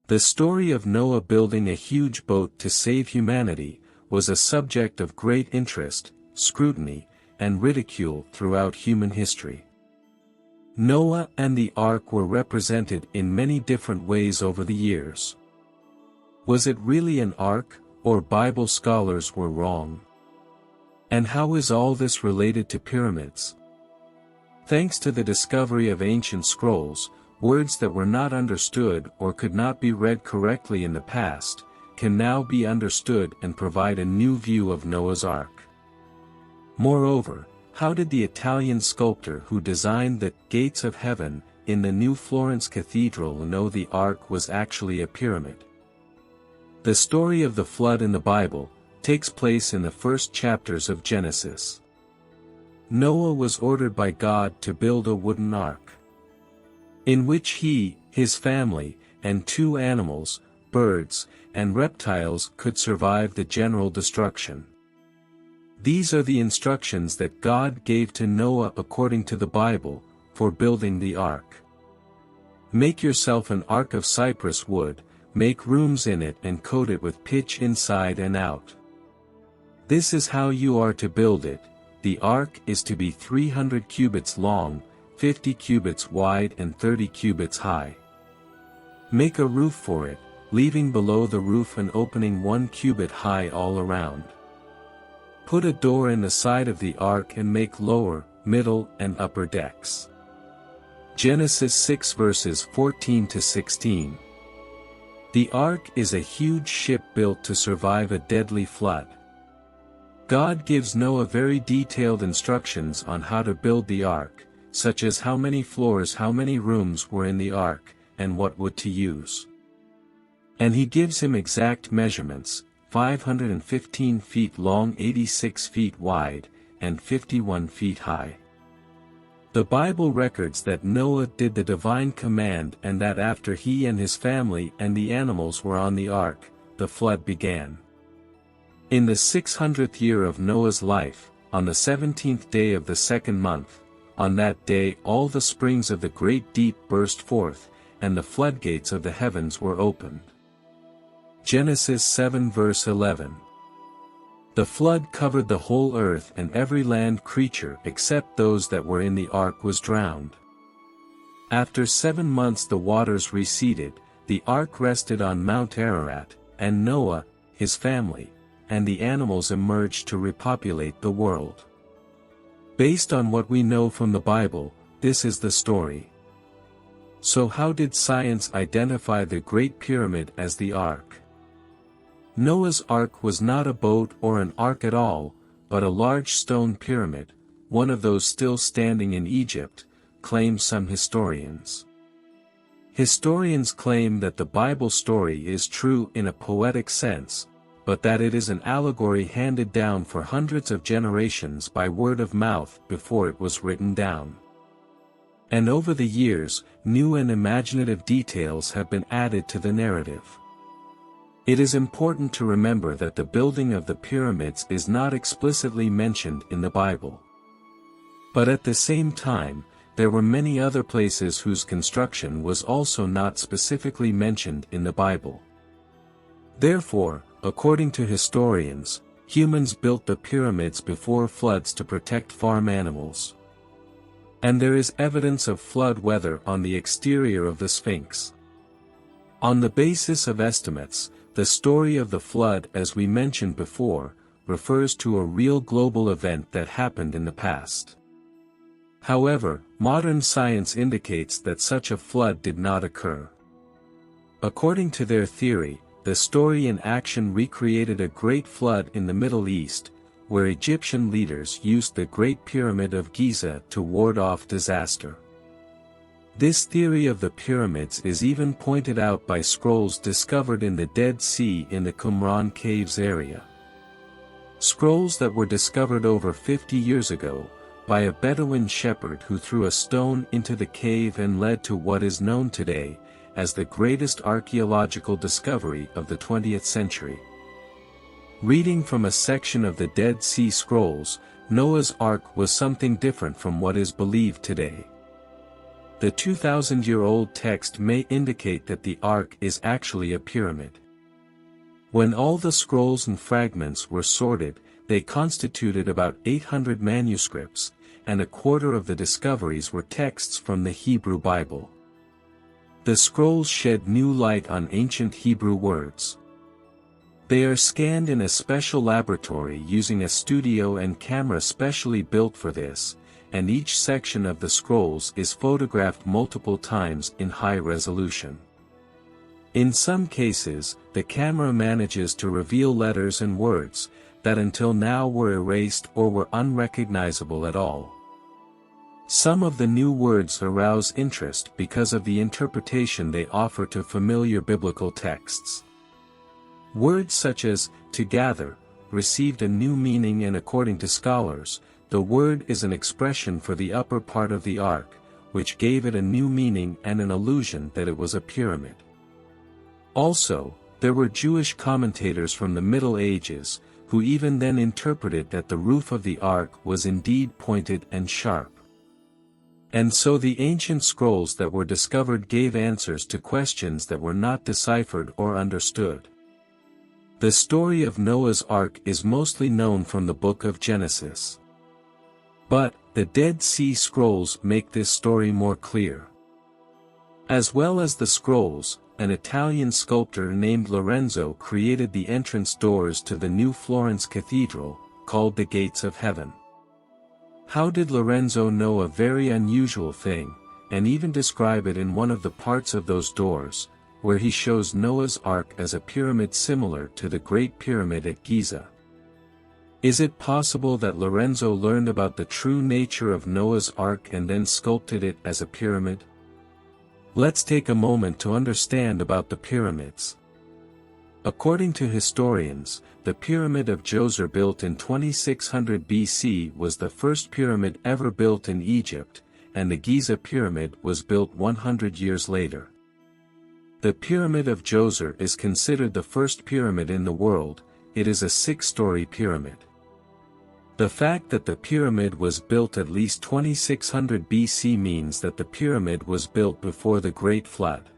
The story of Noah building a huge boat to save humanity was a subject of great interest, scrutiny, and ridicule throughout human history. Noah and the ark were represented in many different ways over the years. Was it really an ark, or Bible scholars were wrong? And how is all this related to pyramids? Thanks to the discovery of ancient scrolls, words that were not understood or could not be read correctly in the past, can now be understood and provide a new view of Noah's Ark. Moreover, how did the Italian sculptor who designed the Gates of Heaven in the New Florence Cathedral know the Ark was actually a pyramid? The story of the flood in the Bible takes place in the first chapters of Genesis. Noah was ordered by God to build a wooden ark, in which he, his family, and 2 animals, birds, and reptiles could survive the general destruction. These are the instructions that God gave to Noah according to the Bible, for building the ark. Make yourself an ark of cypress wood, make rooms in it and coat it with pitch inside and out. This is how you are to build it. The ark is to be 300 cubits long, 50 cubits wide and 30 cubits high. Make a roof for it, leaving below the roof an opening 1 cubit high all around. Put a door in the side of the ark and make lower, middle and upper decks. Genesis 6 verses 14 to 16. The ark is a huge ship built to survive a deadly flood. God gives Noah very detailed instructions on how to build the ark, such as how many floors, how many rooms were in the ark, and what wood to use. And he gives him exact measurements, 515 feet long, 86 feet wide, and 51 feet high. The Bible records that Noah did the divine command and that after he and his family and the animals were on the ark, the flood began. In the 600th year of Noah's life, on the 17th day of the 2nd month, on that day all the springs of the great deep burst forth, and the floodgates of the heavens were opened. Genesis 7 verse 11. The flood covered the whole earth, and every land creature except those that were in the ark was drowned. After 7 months the waters receded, the ark rested on Mount Ararat, and Noah, his family, and the animals emerged to repopulate the world. Based on what we know from the Bible, this is the story. So how did science identify the Great Pyramid as the Ark? Noah's Ark was not a boat or an ark at all, but a large stone pyramid, one of those still standing in Egypt, claim some historians. Historians claim that the Bible story is true in a poetic sense, but that it is an allegory handed down for hundreds of generations by word of mouth before it was written down. And over the years, new and imaginative details have been added to the narrative. It is important to remember that the building of the pyramids is not explicitly mentioned in the Bible. But at the same time, there were many other places whose construction was also not specifically mentioned in the Bible. Therefore, according to historians, humans built the pyramids before floods to protect farm animals. And there is evidence of flood weather on the exterior of the Sphinx. On the basis of estimates, the story of the flood, as we mentioned before, refers to a real global event that happened in the past. However, modern science indicates that such a flood did not occur. According to their theory, the story in action recreated a great flood in the Middle East, where Egyptian leaders used the Great Pyramid of Giza to ward off disaster. This theory of the pyramids is even pointed out by scrolls discovered in the Dead Sea in the Qumran Caves area. Scrolls that were discovered over 50 years ago, by a Bedouin shepherd who threw a stone into the cave and led to what is known today as the greatest archaeological discovery of the 20th century. Reading from a section of the Dead Sea Scrolls, Noah's Ark was something different from what is believed today. The 2,000-year-old text may indicate that the Ark is actually a pyramid. When all the scrolls and fragments were sorted, they constituted about 800 manuscripts, and a quarter of the discoveries were texts from the Hebrew Bible. The scrolls shed new light on ancient Hebrew words. They are scanned in a special laboratory using a studio and camera specially built for this, and each section of the scrolls is photographed multiple times in high resolution. In some cases, the camera manages to reveal letters and words that until now were erased or were unrecognizable at all. Some of the new words arouse interest because of the interpretation they offer to familiar biblical texts. Words such as, to gather, received a new meaning, and according to scholars, the word is an expression for the upper part of the ark, which gave it a new meaning and an illusion that it was a pyramid. Also, there were Jewish commentators from the Middle Ages, who even then interpreted that the roof of the ark was indeed pointed and sharp. And so the ancient scrolls that were discovered gave answers to questions that were not deciphered or understood. The story of Noah's Ark is mostly known from the book of Genesis. But, the Dead Sea Scrolls make this story more clear. As well as the scrolls, an Italian sculptor named Lorenzo created the entrance doors to the new Florence Cathedral, called the Gates of Heaven. How did Lorenzo know a very unusual thing, and even describe it in one of the parts of those doors, where he shows Noah's Ark as a pyramid similar to the Great Pyramid at Giza? Is it possible that Lorenzo learned about the true nature of Noah's Ark and then sculpted it as a pyramid? Let's take a moment to understand about the pyramids. According to historians, the Pyramid of Djoser, built in 2600 BC, was the first pyramid ever built in Egypt, and the Giza Pyramid was built 100 years later. The Pyramid of Djoser is considered the first pyramid in the world. It is a 6-story pyramid. The fact that the pyramid was built at least 2600 BC means that the pyramid was built before the Great Flood.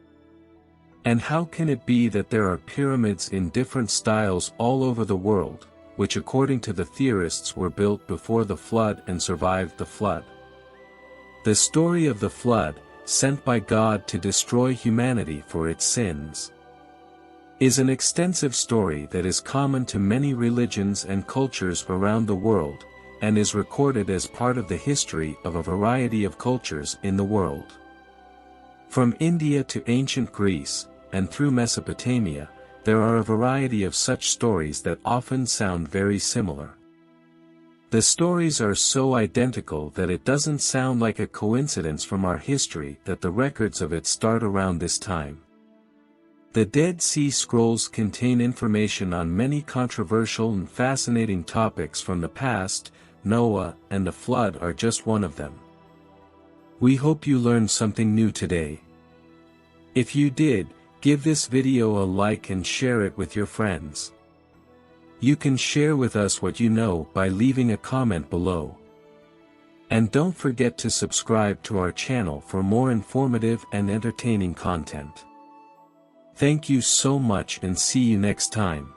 And how can it be that there are pyramids in different styles all over the world, which according to the theorists were built before the flood and survived the flood? The story of the flood, sent by God to destroy humanity for its sins, is an extensive story that is common to many religions and cultures around the world, and is recorded as part of the history of a variety of cultures in the world. From India to ancient Greece, and through Mesopotamia, there are a variety of such stories that often sound very similar. The stories are so identical that it doesn't sound like a coincidence from our history that the records of it start around this time. The Dead Sea Scrolls contain information on many controversial and fascinating topics from the past. Noah and the flood are just one of them. We hope you learned something new today. If you did, give this video a like and share it with your friends. You can share with us what you know by leaving a comment below. And don't forget to subscribe to our channel for more informative and entertaining content. Thank you so much and see you next time.